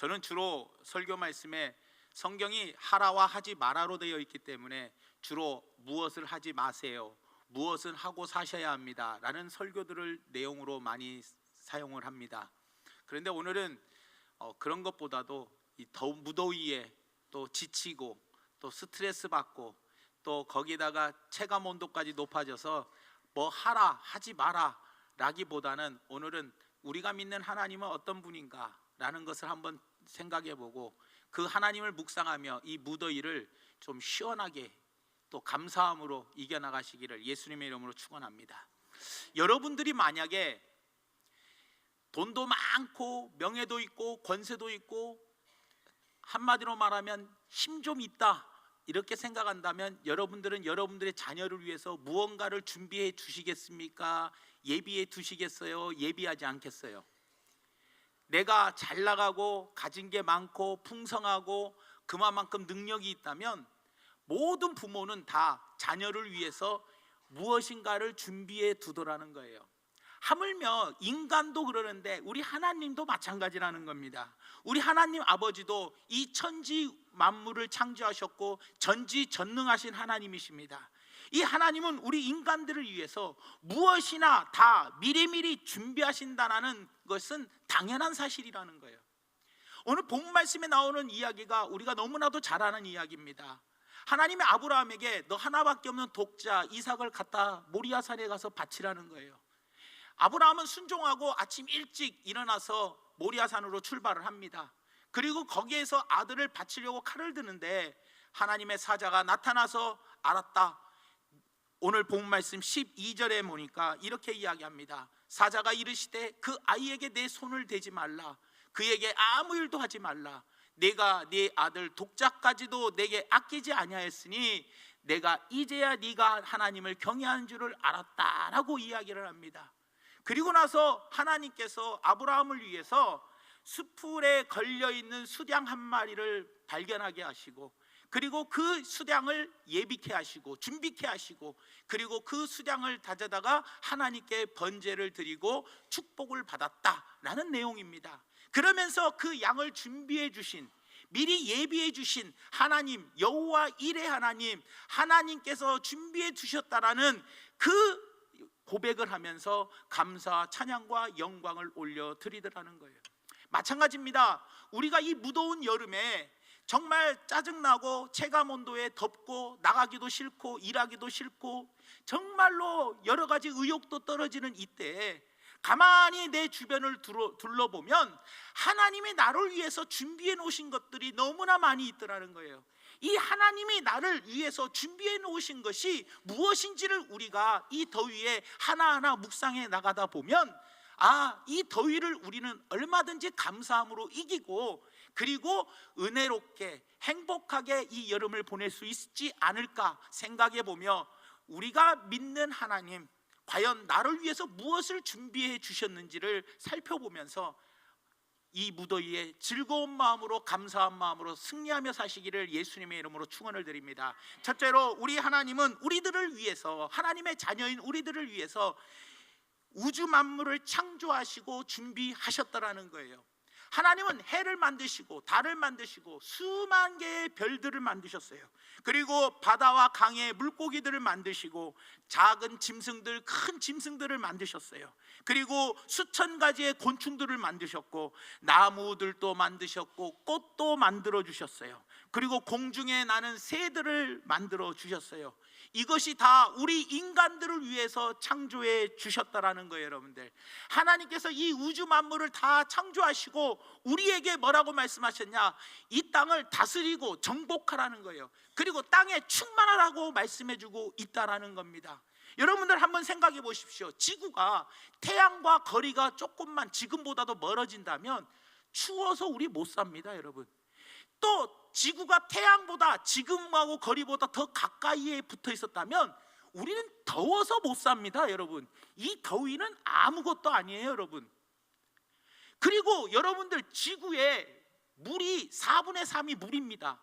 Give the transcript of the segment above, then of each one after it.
저는 주로 설교 말씀에 성경이 하라와 하지 마라로 되어 있기 때문에 주로 무엇을 하지 마세요, 무엇은 하고 사셔야 합니다 라는 설교들을 내용으로 많이 사용을 합니다. 그런데 오늘은 그런 것보다도 이 무더위에 또 지치고 또 스트레스 받고 또 거기다가 체감 온도까지 높아져서 뭐 하라 하지 마라 라기보다는 오늘은 우리가 믿는 하나님은 어떤 분인가 라는 것을 한번 생각해 보고 그 하나님을 묵상하며 이 무더위를 좀 시원하게 또 감사함으로 이겨나가시기를 예수님의 이름으로 축원합니다. 여러분들이 만약에 돈도 많고 명예도 있고 권세도 있고 한마디로 말하면 힘 좀 있다 이렇게 생각한다면 여러분들은 여러분들의 자녀를 위해서 무언가를 준비해 주시겠습니까? 예비해 두시겠어요? 예비하지 않겠어요? 내가 잘 나가고 가진 게 많고 풍성하고 그만큼 능력이 있다면 모든 부모는 다 자녀를 위해서 무엇인가를 준비해 두더라는 거예요. 하물며 인간도 그러는데 우리 하나님도 마찬가지라는 겁니다. 우리 하나님 아버지도 이 천지 만물을 창조하셨고 전지전능하신 하나님이십니다. 이 하나님은 우리 인간들을 위해서 무엇이나 다 미리미리 준비하신다는 것은 당연한 사실이라는 거예요. 오늘 본 말씀에 나오는 이야기가 우리가 너무나도 잘 아는 이야기입니다. 하나님이 아브라함에게 너 하나밖에 없는 독자 이삭을 갖다 모리아산에 가서 바치라는 거예요. 아브라함은 순종하고 아침 일찍 일어나서 모리아산으로 출발을 합니다. 그리고 거기에서 아들을 바치려고 칼을 드는데 하나님의 사자가 나타나서 알았다. 오늘 본 말씀 12절에 보니까 이렇게 이야기합니다. 사자가 이르시되 그 아이에게 내 손을 대지 말라. 그에게 아무 일도 하지 말라. 내가 네 아들 독자까지도 내게 아끼지 아니하였으니 내가 이제야 네가 하나님을 경외하는 줄을 알았다라고 이야기를 합니다. 그리고 나서 하나님께서 아브라함을 위해서 숯불에 걸려있는 수량 한 마리를 발견하게 하시고 그리고 그 수량을 예비케 하시고 준비케 하시고 그리고 그 수량을 가져다가 하나님께 번제를 드리고 축복을 받았다라는 내용입니다. 그러면서 그 양을 준비해 주신 미리 예비해 주신 하나님 여호와 일의 하나님 하나님께서 준비해 주셨다라는 그 고백을 하면서 감사 찬양과 영광을 올려 드리더라는 거예요. 마찬가지입니다. 우리가 이 무더운 여름에 정말 짜증나고 체감온도에 덥고 나가기도 싫고 일하기도 싫고 정말로 여러 가지 의욕도 떨어지는 이때에 가만히 내 주변을 둘러보면 하나님이 나를 위해서 준비해 놓으신 것들이 너무나 많이 있더라는 거예요. 이 하나님이 나를 위해서 준비해 놓으신 것이 무엇인지를 우리가 이 더위에 하나하나 묵상해 나가다 보면 이 더위를 우리는 얼마든지 감사함으로 이기고 그리고 은혜롭게 행복하게 이 여름을 보낼 수 있지 않을까 생각해 보며 우리가 믿는 하나님 과연 나를 위해서 무엇을 준비해 주셨는지를 살펴보면서 이 무더위에 즐거운 마음으로 감사한 마음으로 승리하며 사시기를 예수님의 이름으로 축원을 드립니다. 첫째로 우리 하나님은 우리들을 위해서 하나님의 자녀인 우리들을 위해서 우주 만물을 창조하시고 준비하셨다라는 거예요. 하나님은 해를 만드시고 달을 만드시고 수만 개의 별들을 만드셨어요. 그리고 바다와 강의 물고기들을 만드시고 작은 짐승들 큰 짐승들을 만드셨어요. 그리고 수천 가지의 곤충들을 만드셨고 나무들도 만드셨고 꽃도 만들어 주셨어요. 그리고 공중에 나는 새들을 만들어 주셨어요. 이것이 다 우리 인간들을 위해서 창조해 주셨다라는 거예요. 여러분들, 하나님께서 이 우주 만물을 다 창조하시고 우리에게 뭐라고 말씀하셨냐? 이 땅을 다스리고 정복하라는 거예요. 그리고 땅에 충만하라고 말씀해주고 있다라는 겁니다. 여러분들 한번 생각해 보십시오. 지구가 태양과 거리가 조금만 지금보다도 멀어진다면 추워서 우리 못 삽니다. 여러분, 또 지구가 태양보다 지금하고 거리보다 더 가까이에 붙어 있었다면 우리는 더워서 못 삽니다. 여러분, 이 더위는 아무것도 아니에요. 여러분, 그리고 여러분들 지구에 물이 4분의 3이 물입니다.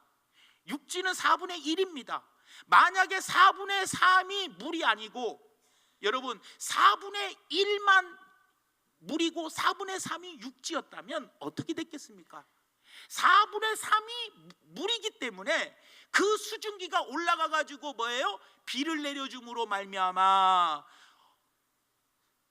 육지는 4분의 1입니다. 만약에 4분의 3이 물이 아니고 여러분 4분의 1만 물이고 4분의 3이 육지였다면 어떻게 됐겠습니까? 4분의 3이 물이기 때문에 그 수증기가 올라가 가지고 뭐예요? 비를 내려줌으로 말미암아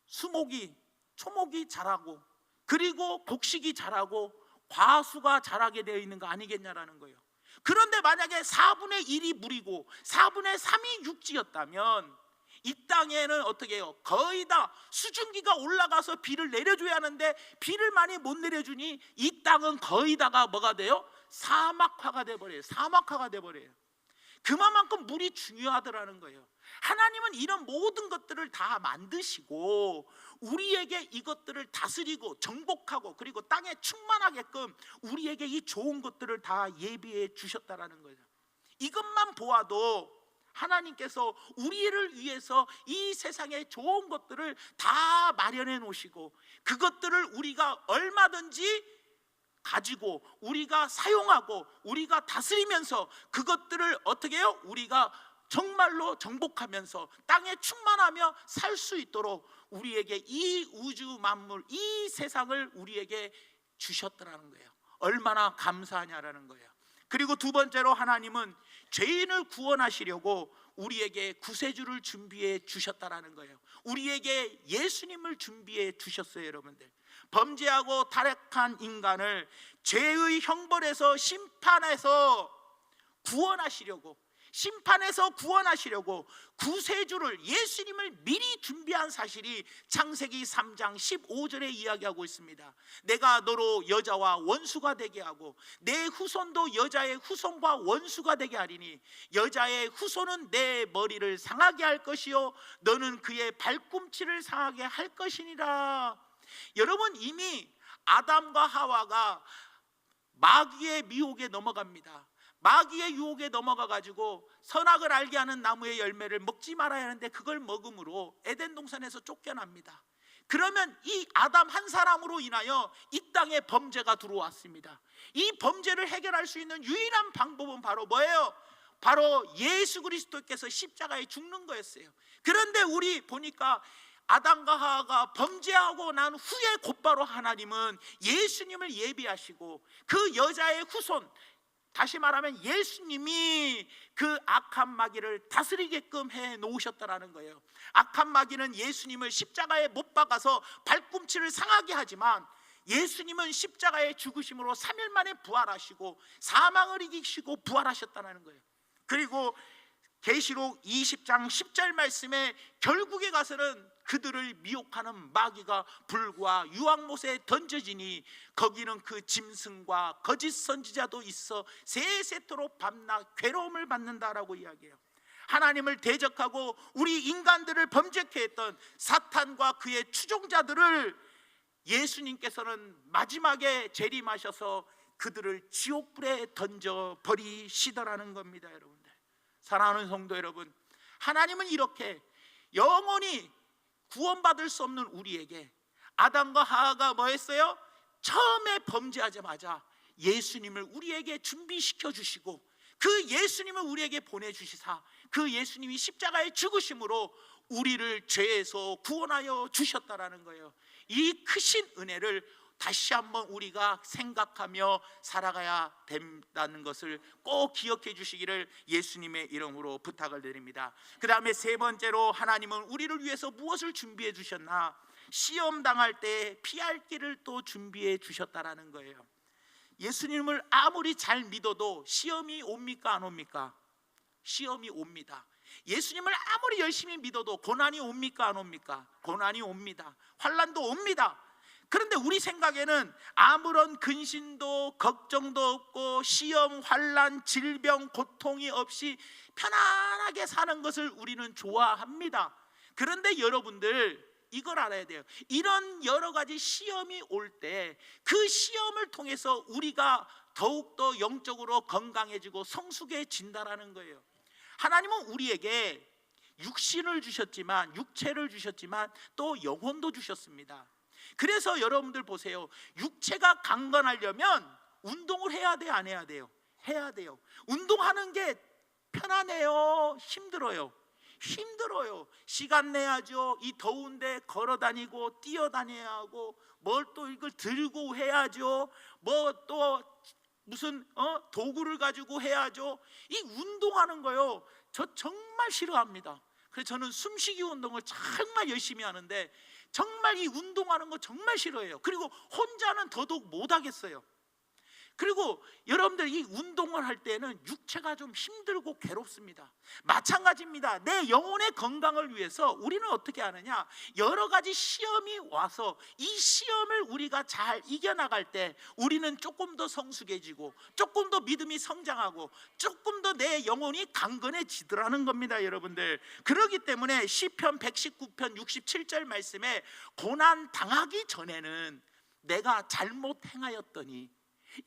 수목이, 초목이 자라고, 그리고 곡식이 자라고 과수가 자라게 되어 있는 거 아니겠냐라는 거예요. 그런데 만약에 4분의 1이 물이고 4분의 3이 육지였다면 이 땅에는 어떻게 해요? 거의 다 수증기가 올라가서 비를 내려줘야 하는데 비를 많이 못 내려주니 이 땅은 거의 다가 뭐가 돼요? 사막화가 돼버려요. 사막화가 돼버려요. 그만큼 물이 중요하더라는 거예요. 하나님은 이런 모든 것들을 다 만드시고 우리에게 이것들을 다스리고 정복하고 그리고 땅에 충만하게끔 우리에게 이 좋은 것들을 다 예비해 주셨다라는 거예요. 이것만 보아도 하나님께서 우리를 위해서 이 세상에 좋은 것들을 다 마련해 놓으시고 그것들을 우리가 얼마든지 가지고 우리가 사용하고 우리가 다스리면서 그것들을 어떻게 해요? 우리가 정말로 정복하면서 땅에 충만하며 살 수 있도록 우리에게 이 우주 만물, 이 세상을 우리에게 주셨더라는 거예요. 얼마나 감사하냐라는 거예요. 그리고 두 번째로 하나님은 죄인을 구원하시려고 우리에게 구세주를 준비해 주셨다라는 거예요. 우리에게 예수님을 준비해 주셨어요. 여러분들, 범죄하고 타락한 인간을 죄의 형벌에서 심판해서 구원하시려고, 심판에서 구원하시려고 구세주를, 예수님을 미리 준비한 사실이 창세기 3장 15절에 이야기하고 있습니다. 내가 너로 여자와 원수가 되게 하고 내 후손도 여자의 후손과 원수가 되게 하리니 여자의 후손은 내 머리를 상하게 할 것이요 너는 그의 발꿈치를 상하게 할 것이니라. 여러분, 이미 아담과 하와가 마귀의 미혹에 넘어갑니다. 마귀의 유혹에 넘어가 가지고 선악을 알게 하는 나무의 열매를 먹지 말아야 하는데 그걸 먹음으로 에덴 동산에서 쫓겨납니다. 그러면 이 아담 한 사람으로 인하여 이 땅에 범죄가 들어왔습니다. 이 범죄를 해결할 수 있는 유일한 방법은 바로 뭐예요? 바로 예수 그리스도께서 십자가에 죽는 거였어요. 그런데 우리 보니까 아담과 하와가 범죄하고 난 후에 곧바로 하나님은 예수님을 예비하시고 그 여자의 후손, 다시 말하면 예수님이 그 악한 마귀를 다스리게끔 해 놓으셨다라는 거예요. 악한 마귀는 예수님을 십자가에 못 박아서 발꿈치를 상하게 하지만 예수님은 십자가의 죽으심으로 3일 만에 부활하시고 사망을 이기시고 부활하셨다는 거예요. 그리고 계시록 20장 10절 말씀에 결국에 가서는 그들을 미혹하는 마귀가 불과 유황못에 던져지니 거기는 그 짐승과 거짓 선지자도 있어 세세토록 밤낮 괴로움을 받는다라고 이야기해요. 하나님을 대적하고 우리 인간들을 범죄케 했던 사탄과 그의 추종자들을 예수님께서는 마지막에 재림하셔서 그들을 지옥불에 던져 버리시더라는 겁니다. 여러분들, 사랑하는 성도 여러분, 하나님은 이렇게 영원히 구원받을 수 없는 우리에게 아담과 하와가 뭐 했어요? 처음에 범죄하자마자 예수님을 우리에게 준비시켜 주시고 그 예수님을 우리에게 보내주시사 그 예수님이 십자가에 죽으심으로 우리를 죄에서 구원하여 주셨다라는 거예요. 이 크신 은혜를 다시 한번 우리가 생각하며 살아가야 된다는 것을 꼭 기억해 주시기를 예수님의 이름으로 부탁을 드립니다. 그 다음에 세 번째로 하나님은 우리를 위해서 무엇을 준비해 주셨나? 시험 당할 때 피할 길을 또 준비해 주셨다라는 거예요. 예수님을 아무리 잘 믿어도 시험이 옵니까 안 옵니까? 시험이 옵니다. 예수님을 아무리 열심히 믿어도 고난이 옵니까 안 옵니까? 고난이 옵니다. 환난도 옵니다. 그런데 우리 생각에는 아무런 근심도 걱정도 없고 시험, 환난, 질병, 고통이 없이 편안하게 사는 것을 우리는 좋아합니다. 그런데 여러분들 이걸 알아야 돼요. 이런 여러 가지 시험이 올 때 그 시험을 통해서 우리가 더욱더 영적으로 건강해지고 성숙해진다라는 거예요. 하나님은 우리에게 육신을 주셨지만, 육체를 주셨지만 또 영혼도 주셨습니다. 그래서 여러분들 보세요. 육체가 강건하려면 운동을 해야 돼요, 안 해야 돼요? 해야 돼요. 운동하는 게 편안해요, 힘들어요? 힘들어요. 시간 내야죠. 이 더운데 걸어 다니고 뛰어다녀야 하고 뭘 또 이걸 들고 해야죠. 뭐 또 무슨 도구를 가지고 해야죠. 이 운동하는 거요, 저 정말 싫어합니다. 그래서 저는 숨쉬기 운동을 정말 열심히 하는데 정말 이 운동하는 거 정말 싫어해요. 그리고 혼자는 더더욱 못하겠어요. 그리고 여러분들 이 운동을 할 때는 육체가 좀 힘들고 괴롭습니다. 마찬가지입니다. 내 영혼의 건강을 위해서 우리는 어떻게 하느냐, 여러 가지 시험이 와서 이 시험을 우리가 잘 이겨나갈 때 우리는 조금 더 성숙해지고 조금 더 믿음이 성장하고 조금 더 내 영혼이 강건해지더라는 겁니다. 여러분들, 그렇기 때문에 시편 119편 67절 말씀에 고난 당하기 전에는 내가 잘못 행하였더니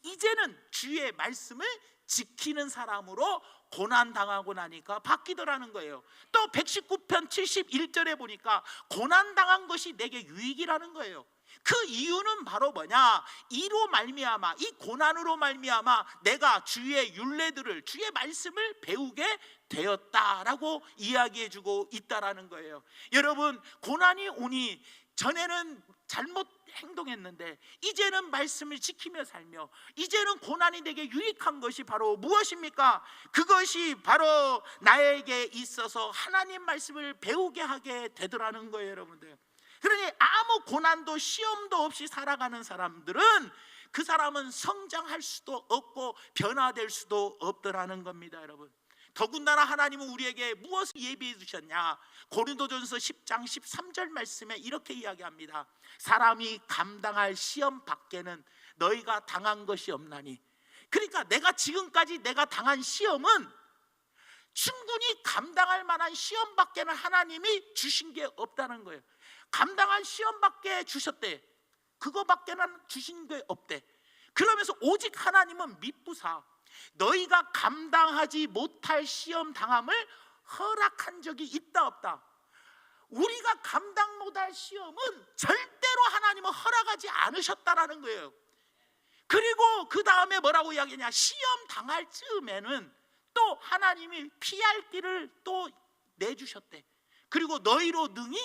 이제는 주의 말씀을 지키는 사람으로 고난당하고 나니까 바뀌더라는 거예요. 또 119편 71절에 보니까 고난당한 것이 내게 유익이라는 거예요. 그 이유는 바로 뭐냐, 이로 말미암아, 이 고난으로 말미암아 내가 주의 율례들을, 주의 말씀을 배우게 되었다라고 이야기해주고 있다라는 거예요. 여러분, 고난이 오니 전에는 잘못 행동했는데 이제는 말씀을 지키며 살며 이제는 고난이 내게 유익한 것이 바로 무엇입니까? 그것이 바로 나에게 있어서 하나님 말씀을 배우게 하게 되더라는 거예요. 여러분들, 그러니 아무 고난도 시험도 없이 살아가는 사람들은 그 사람은 성장할 수도 없고 변화될 수도 없더라는 겁니다. 여러분, 더군다나 하나님은 우리에게 무엇을 예비해 두셨냐, 고린도전서 10장 13절 말씀에 이렇게 이야기합니다. 사람이 감당할 시험 밖에는 너희가 당한 것이 없나니. 그러니까 내가 지금까지 내가 당한 시험은 충분히 감당할 만한 시험 밖에는 하나님이 주신 게 없다는 거예요. 감당한 시험 밖에 주셨대, 그거밖에는 주신 게 없대. 그러면서 오직 하나님은 미쁘사 너희가 감당하지 못할 시험 당함을 허락한 적이 있다 없다. 우리가 감당 못할 시험은 절대로 하나님은 허락하지 않으셨다라는 거예요. 그리고 그 다음에 뭐라고 이야기하냐, 시험 당할 즈음에는 또 하나님이 피할 길을 또 내주셨대. 그리고 너희로 능히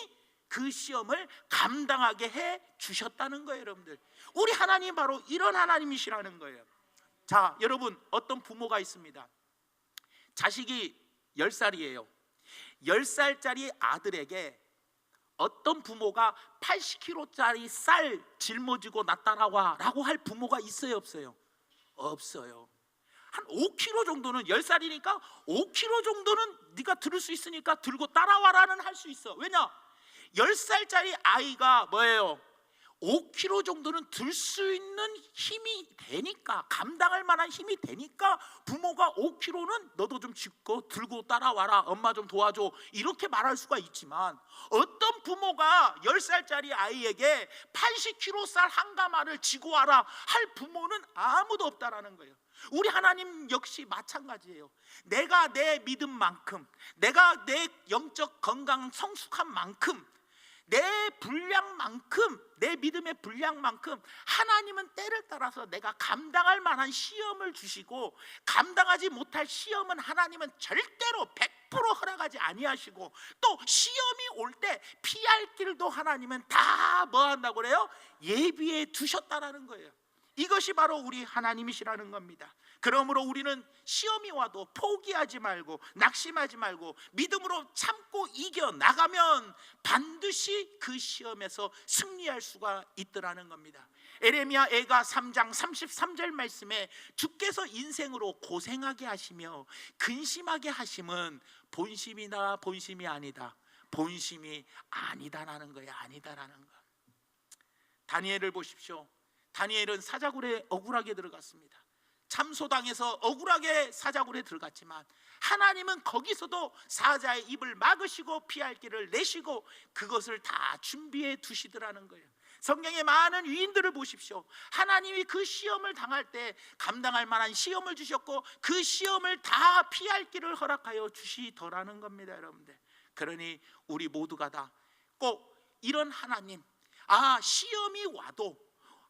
그 시험을 감당하게 해 주셨다는 거예요. 여러분들, 우리 하나님 바로 이런 하나님이시라는 거예요. 자, 여러분, 어떤 부모가 있습니다. 자식이 10살이에요 10살짜리 아들에게 어떤 부모가 80kg짜리 쌀 짊어지고 나 따라와 라고 할 부모가 있어요 없어요? 없어요. 한 5kg 정도는, 10살이니까 5kg 정도는 네가 들을 수 있으니까 들고 따라와라는 할 수 있어. 왜냐? 10살짜리 아이가 뭐예요? 5kg 정도는 들 수 있는 힘이 되니까, 감당할 만한 힘이 되니까 부모가 5kg는 너도 좀 짚고 들고 따라와라, 엄마 좀 도와줘, 이렇게 말할 수가 있지만 어떤 부모가 10살짜리 아이에게 80kg 쌀 한 가마를 지고 와라 할 부모는 아무도 없다라는 거예요. 우리 하나님 역시 마찬가지예요. 내가 내 믿음만큼, 내가 내 영적 건강 성숙한 만큼, 내 분량만큼, 내 믿음의 분량만큼 하나님은 때를 따라서 내가 감당할 만한 시험을 주시고, 감당하지 못할 시험은 하나님은 절대로 100% 허락하지 아니하시고, 또 시험이 올 때 피할 길도 하나님은 다 뭐 한다고 그래요? 예비해 두셨다라는 거예요. 이것이 바로 우리 하나님이시라는 겁니다. 그러므로 우리는 시험이 와도 포기하지 말고 낙심하지 말고 믿음으로 참고 이겨나가면 반드시 그 시험에서 승리할 수가 있더라는 겁니다. 에레미야 애가 3장 33절 말씀에 주께서 인생으로 고생하게 하시며 근심하게 하심은 본심이나 본심이 아니다, 본심이 아니다라는 거예요. 아니다라는 거. 다니엘을 보십시오. 다니엘은 사자굴에 억울하게 들어갔습니다. 참소당해서 억울하게 사자굴에 들어갔지만 하나님은 거기서도 사자의 입을 막으시고 피할 길을 내시고 그것을 다 준비해 두시더라는 거예요. 성경의 많은 위인들을 보십시오. 하나님이 그 시험을 당할 때 감당할 만한 시험을 주셨고 그 시험을 다 피할 길을 허락하여 주시더라는 겁니다. 여러분들, 그러니 우리 모두가 다 꼭 이런 하나님, 시험이 와도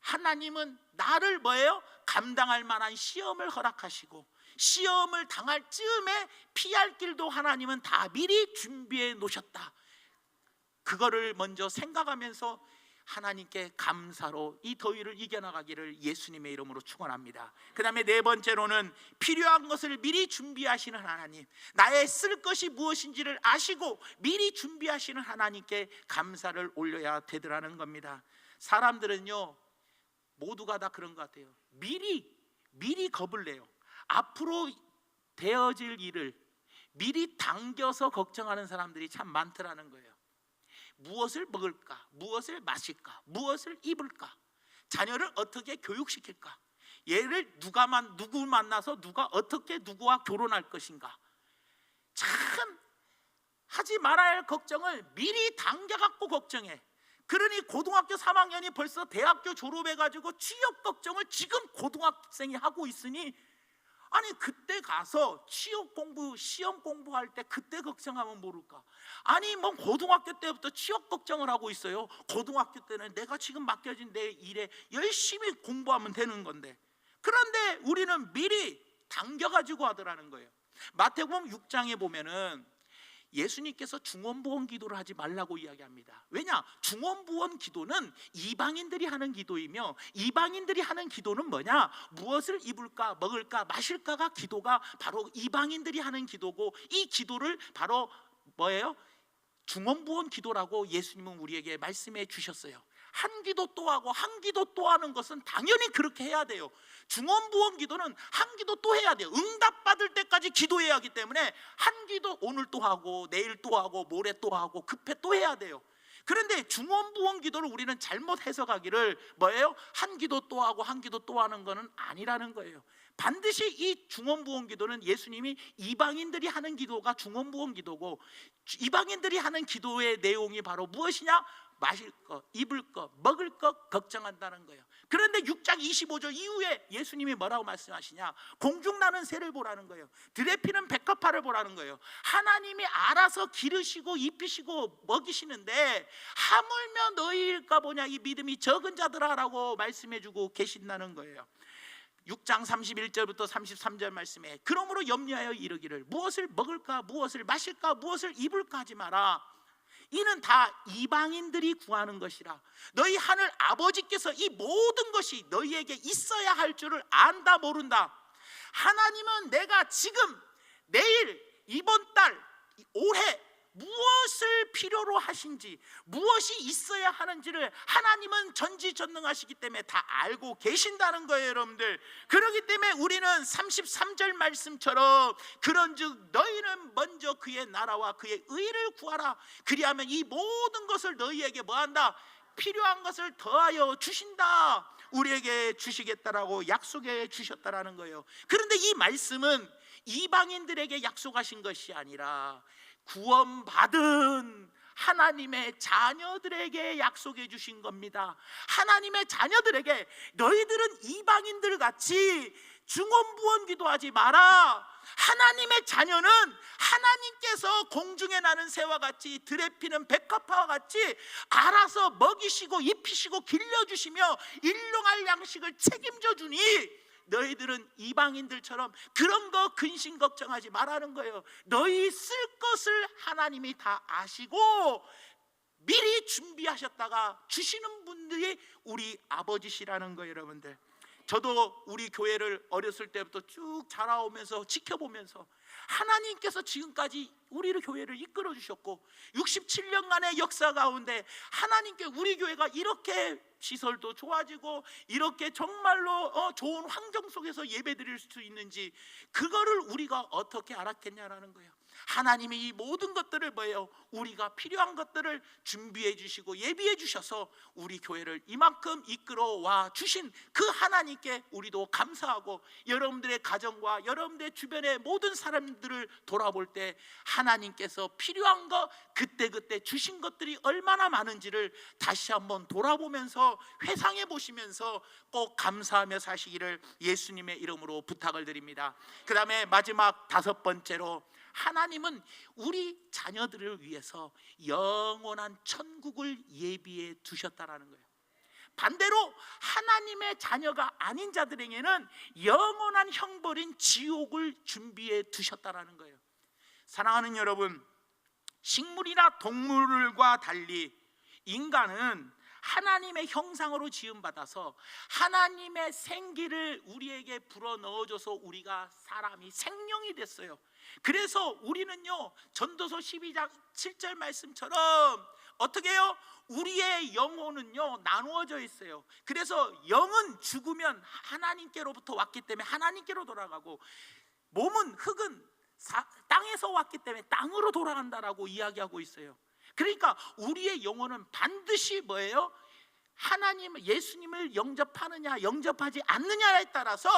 하나님은 나를 뭐예요? 감당할 만한 시험을 허락하시고 시험을 당할 즈음에 피할 길도 하나님은 다 미리 준비해 놓으셨다. 그거를 먼저 생각하면서 하나님께 감사로 이 더위를 이겨나가기를 예수님의 이름으로 축원합니다. 그 다음에 네 번째로는 필요한 것을 미리 준비하시는 하나님, 나의 쓸 것이 무엇인지를 아시고 미리 준비하시는 하나님께 감사를 올려야 되더라는 겁니다. 사람들은요 모두가 다 그런 것 같아요. 미리 겁을 내요. 앞으로 되어질 일을 미리 당겨서 걱정하는 사람들이 참 많더라는 거예요. 무엇을 먹을까? 무엇을 마실까? 무엇을 입을까? 자녀를 어떻게 교육시킬까? 얘를 누구 만나서 누가 어떻게 누구와 결혼할 것인가? 참 하지 말아야 할 걱정을 미리 당겨갖고 걱정해. 그러니 고등학교 3학년이 벌써 대학교 졸업해가지고 취업 걱정을 지금 고등학생이 하고 있으니, 아니 그때 가서 취업 공부 시험 공부할 때 그때 걱정하면 모를까? 아니 뭐 고등학교 때부터 취업 걱정을 하고 있어요. 고등학교 때는 내가 지금 맡겨진 내 일에 열심히 공부하면 되는 건데, 그런데 우리는 미리 당겨가지고 하더라는 거예요. 마태복음 6장에 보면은 예수님께서 중원부원 기도를 하지 말라고 이야기합니다. 왜냐? 중원부원 기도는 이방인들이 하는 기도이며, 이방인들이 하는 기도는 뭐냐? 무엇을 입을까, 먹을까, 마실까가 기도가 바로 이방인들이 하는 기도고, 이 기도를 바로 뭐예요? 중원부원 기도라고 예수님은 우리에게 말씀해 주셨어요. 한 기도 또 하고 한 기도 또 하는 것은 당연히 그렇게 해야 돼요. 중원부원 기도는 한 기도 또 해야 돼요. 응답받을 때까지 기도해야 하기 때문에 한 기도 오늘 또 하고 내일 또 하고 모레 또 하고 급해 또 해야 돼요. 그런데 중원부원 기도를 우리는 잘못 해석하기를 뭐예요? 한 기도 또 하고 한 기도 또 하는 것은 아니라는 거예요. 반드시 이 중원부원 기도는 예수님이 이방인들이 하는 기도가 중원부원 기도고, 이방인들이 하는 기도의 내용이 바로 무엇이냐? 마실 것, 입을 것, 먹을 것 걱정한다는 거예요. 그런데 6장 25절 이후에 예수님이 뭐라고 말씀하시냐? 공중나는 새를 보라는 거예요. 들에 피는 백합화를 보라는 거예요. 하나님이 알아서 기르시고 입히시고 먹이시는데 하물며 너희일까 보냐 이 믿음이 적은 자들아라고 말씀해주고 계신다는 거예요. 6장 31절부터 33절 말씀에 그러므로 염려하여 이르기를 무엇을 먹을까, 무엇을 마실까, 무엇을 입을까 하지 마라. 이는 다 이방인들이 구하는 것이라. 너희 하늘 아버지께서 이 모든 것이 너희에게 있어야 할 줄을 안다 모른다. 하나님은 내가 지금, 내일, 이번 달, 올해 무엇을 필요로 하신지, 무엇이 있어야 하는지를 하나님은 전지전능하시기 때문에 다 알고 계신다는 거예요, 여러분들. 그렇기 때문에 우리는 33절 말씀처럼 그런즉 너희는 먼저 그의 나라와 그의 의를 구하라. 그리하면 이 모든 것을 너희에게 뭐한다? 필요한 것을 더하여 주신다. 우리에게 주시겠다라고 약속해 주셨다라는 거예요. 그런데 이 말씀은 이방인들에게 약속하신 것이 아니라 구원받은 하나님의 자녀들에게 약속해 주신 겁니다. 하나님의 자녀들에게 너희들은 이방인들 같이 중원부원 기도하지 마라. 하나님의 자녀는 하나님께서 공중에 나는 새와 같이 들에 피는 백합화와 같이 알아서 먹이시고 입히시고 길러주시며 일용할 양식을 책임져 주니 너희들은 이방인들처럼 그런 거 근심 걱정하지 말라는 거예요. 너희 쓸 것을 하나님이 다 아시고 미리 준비하셨다가 주시는 분들이 우리 아버지시라는 거예요, 여러분들. 저도 우리 교회를 어렸을 때부터 쭉 자라오면서 지켜보면서 하나님께서 지금까지 우리를 교회를 이끌어 주셨고 67년간의 역사 가운데 하나님께 우리 교회가 이렇게 시설도 좋아지고 이렇게 정말로 좋은 환경 속에서 예배 드릴 수 있는지 그거를 우리가 어떻게 알았겠냐라는 거예요. 하나님이 이 모든 것들을 뭐예요? 우리가 필요한 것들을 준비해 주시고 예비해 주셔서 우리 교회를 이만큼 이끌어 와 주신 그 하나님께 우리도 감사하고, 여러분들의 가정과 여러분들의 주변의 모든 사람들을 돌아볼 때 하나님께서 필요한 거 그때그때 주신 것들이 얼마나 많은지를 다시 한번 돌아보면서 회상해 보시면서 꼭 감사하며 사시기를 예수님의 이름으로 부탁을 드립니다. 그 다음에 마지막 다섯 번째로, 하나님은 우리 자녀들을 위해서 영원한 천국을 예비해 두셨다라는 거예요. 반대로 하나님의 자녀가 아닌 자들에게는 영원한 형벌인 지옥을 준비해 두셨다라는 거예요. 사랑하는 여러분, 식물이나 동물과 달리 인간은 하나님의 형상으로 지음받아서 하나님의 생기를 우리에게 불어넣어줘서 우리가 사람이 생명이 됐어요. 그래서 우리는요, 전도서 12장 7절 말씀처럼 어떻게 해요? 우리의 영혼은요 나누어져 있어요. 그래서 영은 죽으면 하나님께로부터 왔기 때문에 하나님께로 돌아가고, 몸은 흙은 땅에서 왔기 때문에 땅으로 돌아간다라고 이야기하고 있어요. 그러니까 우리의 영혼은 반드시 뭐예요? 하나님, 예수님을 영접하느냐 영접하지 않느냐에 따라서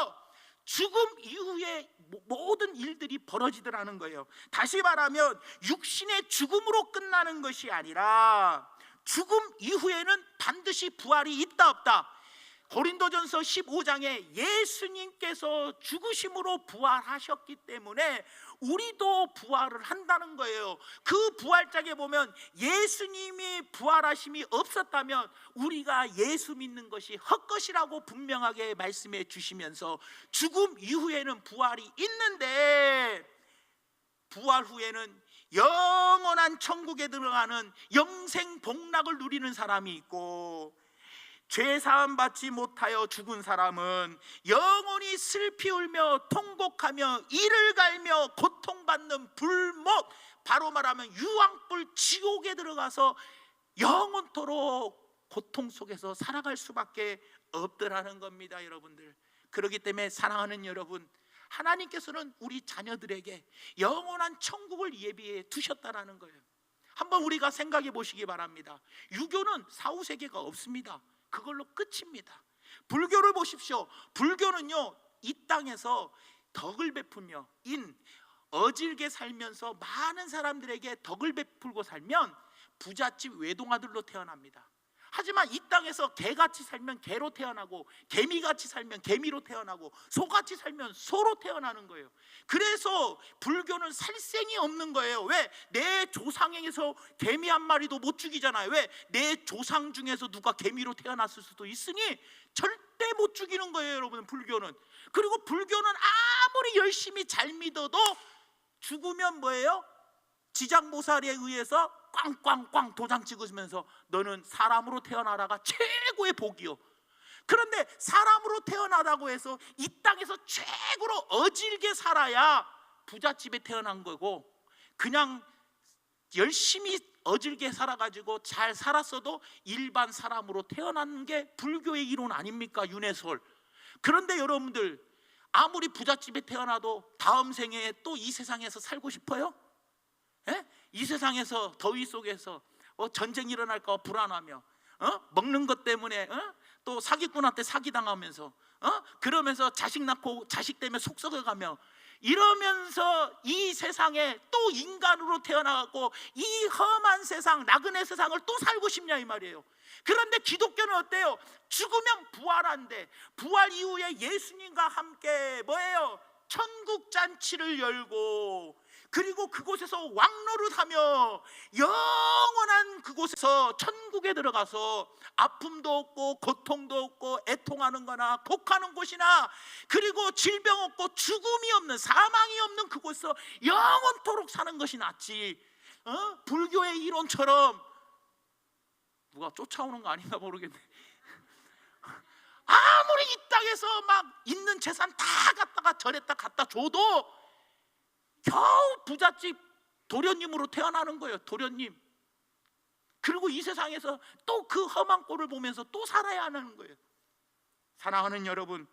죽음 이후에 모든 일들이 벌어지더라는 거예요. 다시 말하면 육신의 죽음으로 끝나는 것이 아니라 죽음 이후에는 반드시 부활이 있다 없다. 고린도전서 15장에 예수님께서 죽으심으로 부활하셨기 때문에 우리도 부활을 한다는 거예요. 그 부활장에 보면 예수님이 부활하심이 없었다면 우리가 예수 믿는 것이 헛것이라고 분명하게 말씀해 주시면서 죽음 이후에는 부활이 있는데, 부활 후에는 영원한 천국에 들어가는 영생 복락을 누리는 사람이 있고, 죄사함 받지 못하여 죽은 사람은 영원히 슬피 울며 통곡하며 이를 갈며 고통받는 불못, 바로 말하면 유황불 지옥에 들어가서 영원토록 고통 속에서 살아갈 수밖에 없더라는 겁니다, 여러분들. 그렇기 때문에 사랑하는 여러분, 하나님께서는 우리 자녀들에게 영원한 천국을 예비해 두셨다라는 거예요. 한번 우리가 생각해 보시기 바랍니다. 유교는 사후세계가 없습니다. 그걸로 끝입니다. 불교를 보십시오. 불교는요, 이 땅에서 덕을 베풀며 어질게 살면서 많은 사람들에게 덕을 베풀고 살면 부잣집 외동아들로 태어납니다. 하지만 이 땅에서 개같이 살면 개로 태어나고, 개미같이 살면 개미로 태어나고, 소같이 살면 소로 태어나는 거예요. 그래서 불교는 살생이 없는 거예요. 왜? 내 조상에서 개미 한 마리도 못 죽이잖아요. 왜? 내 조상 중에서 누가 개미로 태어났을 수도 있으니 절대 못 죽이는 거예요, 여러분, 불교는. 그리고 불교는 아무리 열심히 잘 믿어도 죽으면 뭐예요? 지장보살에 의해서 꽝꽝꽝 도장 찍으면서 너는 사람으로 태어나라가 최고의 복이요. 그런데 사람으로 태어나라고 해서 이 땅에서 최고로 어질게 살아야 부잣집에 태어난 거고, 그냥 열심히 어질게 살아가지고 잘 살았어도 일반 사람으로 태어나는 게 불교의 이론 아닙니까? 윤회설. 그런데 여러분들, 아무리 부잣집에 태어나도 다음 생에 또 이 세상에서 살고 싶어요? 예? 이 세상에서 더위 속에서 전쟁 일어날까 불안하며, 먹는 것 때문에 또 사기꾼한테 사기당하면서, 그러면서 자식 낳고 자식 때문에 속 썩어가며 이러면서 이 세상에 또 인간으로 태어나고 이 험한 세상, 나그네 세상을 또 살고 싶냐 이 말이에요. 그런데 기독교는 어때요? 죽으면 부활한대. 부활 이후에 예수님과 함께 뭐예요? 천국 잔치를 열고, 그리고 그곳에서 왕노릇하며 영원한 그곳에서 천국에 들어가서 아픔도 없고 고통도 없고 애통하는 거나 곡하는 곳이나, 그리고 질병 없고 죽음이 없는, 사망이 없는 그곳에서 영원토록 사는 것이 낫지, 불교의 이론처럼 누가 쫓아오는 거 아닌가 모르겠네. 아무리 이 땅에서 막 있는 재산 다 갖다가 절에다 갖다 줘도 겨우 부잣집 도련님으로 태어나는 거예요. 도련님. 그리고 이 세상에서 또 그 험한 꼴을 보면서 또 살아야 하는 거예요. 사랑하는 여러분,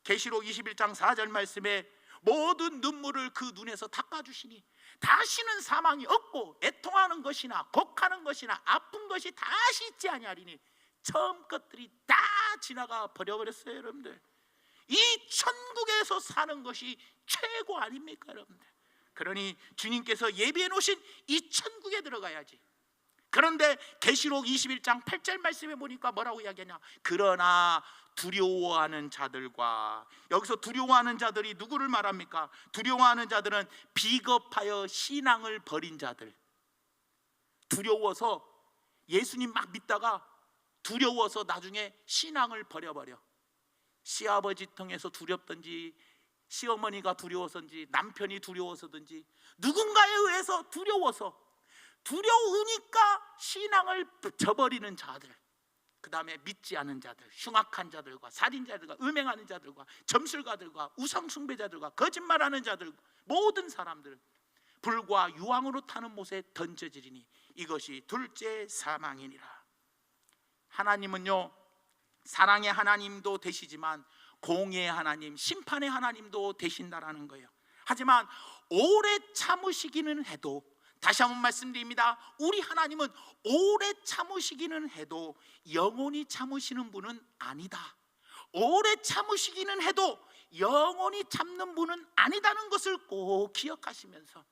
계시록 21장 4절 말씀에 모든 눈물을 그 눈에서 닦아주시니 다시는 사망이 없고 애통하는 것이나 곡하는 것이나 아픈 것이 다시 있지 아니하리니, 처음 것들이 다 지나가 버려버렸어요. 여러분들, 이 천국에서 사는 것이 최고 아닙니까, 여러분들? 그러니 주님께서 예비해 놓으신 이 천국에 들어가야지. 그런데 계시록 21장 8절 말씀에 보니까 뭐라고 이야기하냐? 그러나 두려워하는 자들과, 여기서 두려워하는 자들이 누구를 말합니까? 두려워하는 자들은 비겁하여 신앙을 버린 자들. 두려워서 예수님 막 믿다가 두려워서 나중에 신앙을 버려버려. 시아버지 통해서 두렵든지, 시어머니가 두려워서든지, 남편이 두려워서든지, 누군가에 의해서 두려우니까 신앙을 저버리는 자들. 그 다음에 믿지 않은 자들, 흉악한 자들과 살인자들과 음행하는 자들과 점술가들과 우상숭배자들과 거짓말하는 자들, 모든 사람들 불과 유황으로 타는 못에 던져지리니 이것이 둘째 사망이니라. 하나님은요, 사랑의 하나님도 되시지만 공의의 하나님, 심판의 하나님도 되신다라는 거예요. 하지만 오래 참으시기는 해도, 다시 한번 말씀드립니다, 우리 하나님은 오래 참으시기는 해도 영원히 참으시는 분은 아니다. 오래 참으시기는 해도 영원히 참는 분은 아니다는 것을 꼭 기억하시면서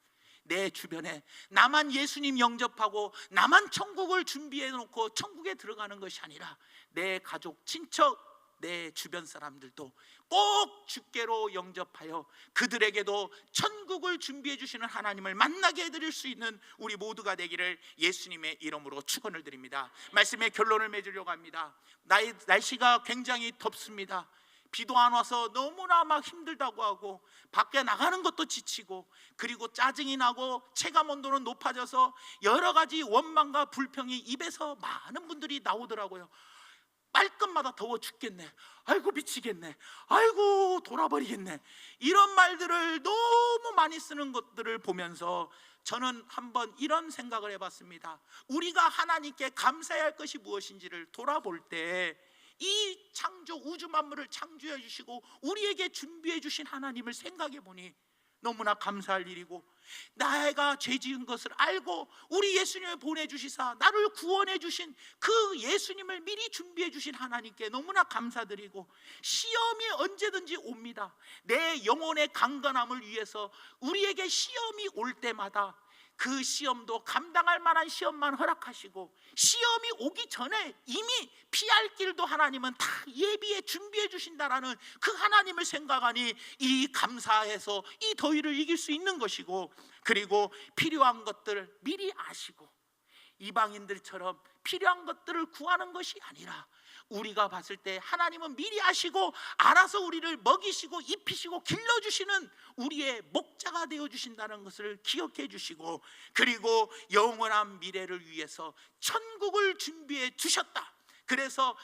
내 주변에 나만 예수님 영접하고 나만 천국을 준비해 놓고 천국에 들어가는 것이 아니라 내 가족, 친척, 내 주변 사람들도 꼭 주께로 영접하여 그들에게도 천국을 준비해 주시는 하나님을 만나게 해드릴 수 있는 우리 모두가 되기를 예수님의 이름으로 축원을 드립니다. 말씀의 결론을 맺으려고 합니다. 날씨가 굉장히 덥습니다. 비도 안 와서 너무나 막 힘들다고 하고 밖에 나가는 것도 지치고, 그리고 짜증이 나고 체감 온도는 높아져서 여러 가지 원망과 불평이 입에서 많은 분들이 나오더라고요. 말끝마다 더워 죽겠네, 아이고 미치겠네, 아이고 돌아버리겠네, 이런 말들을 너무 많이 쓰는 것들을 보면서 저는 한번 이런 생각을 해봤습니다. 우리가 하나님께 감사해야 할 것이 무엇인지를 돌아볼 때 이 창조 우주 만물을 창조해 주시고 우리에게 준비해 주신 하나님을 생각해 보니 너무나 감사할 일이고, 내가 죄 지은 것을 알고 우리 예수님을 보내주시사 나를 구원해 주신 그 예수님을 미리 준비해 주신 하나님께 너무나 감사드리고, 시험이 언제든지 옵니다. 내 영혼의 강건함을 위해서 우리에게 시험이 올 때마다 그 시험도 감당할 만한 시험만 허락하시고, 시험이 오기 전에 이미 피할 길도 하나님은 다 예비해 준비해 주신다라는 그 하나님을 생각하니 이 감사해서 이 더위를 이길 수 있는 것이고, 그리고 필요한 것들을 미리 아시고 이방인들처럼 필요한 것들을 구하는 것이 아니라 우리가 봤을 때 하나님은 미리 아시고 알아서 우리를 먹이시고 입히시고 길러주시는 우리의 목자가 되어주신다는 것을 기억해 주시고, 그리고 영원한 미래를 위해서 천국을 준비해 주셨다. 그래서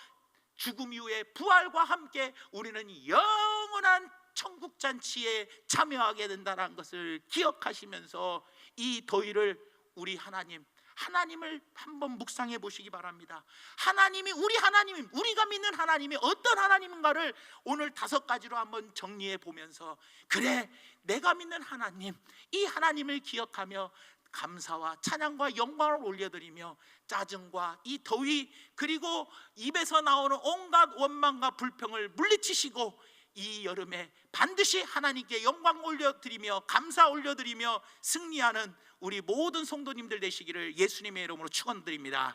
죽음 이후에 부활과 함께 우리는 영원한 천국잔치에 참여하게 된다는 것을 기억하시면서 이 더위를 우리 하나님을 한번 묵상해 보시기 바랍니다. 하나님이 우리가 믿는 하나님이 어떤 하나님인가를 오늘 5가지로 한번 정리해 보면서, 그래 내가 믿는 하나님, 이 하나님을 기억하며 감사와 찬양과 영광을 올려드리며 짜증과 이 더위, 그리고 입에서 나오는 온갖 원망과 불평을 물리치시고 이 여름에 반드시 하나님께 영광 올려드리며 감사 올려드리며 승리하는 우리 모든 성도님들 되시기를 예수님의 이름으로 축원드립니다.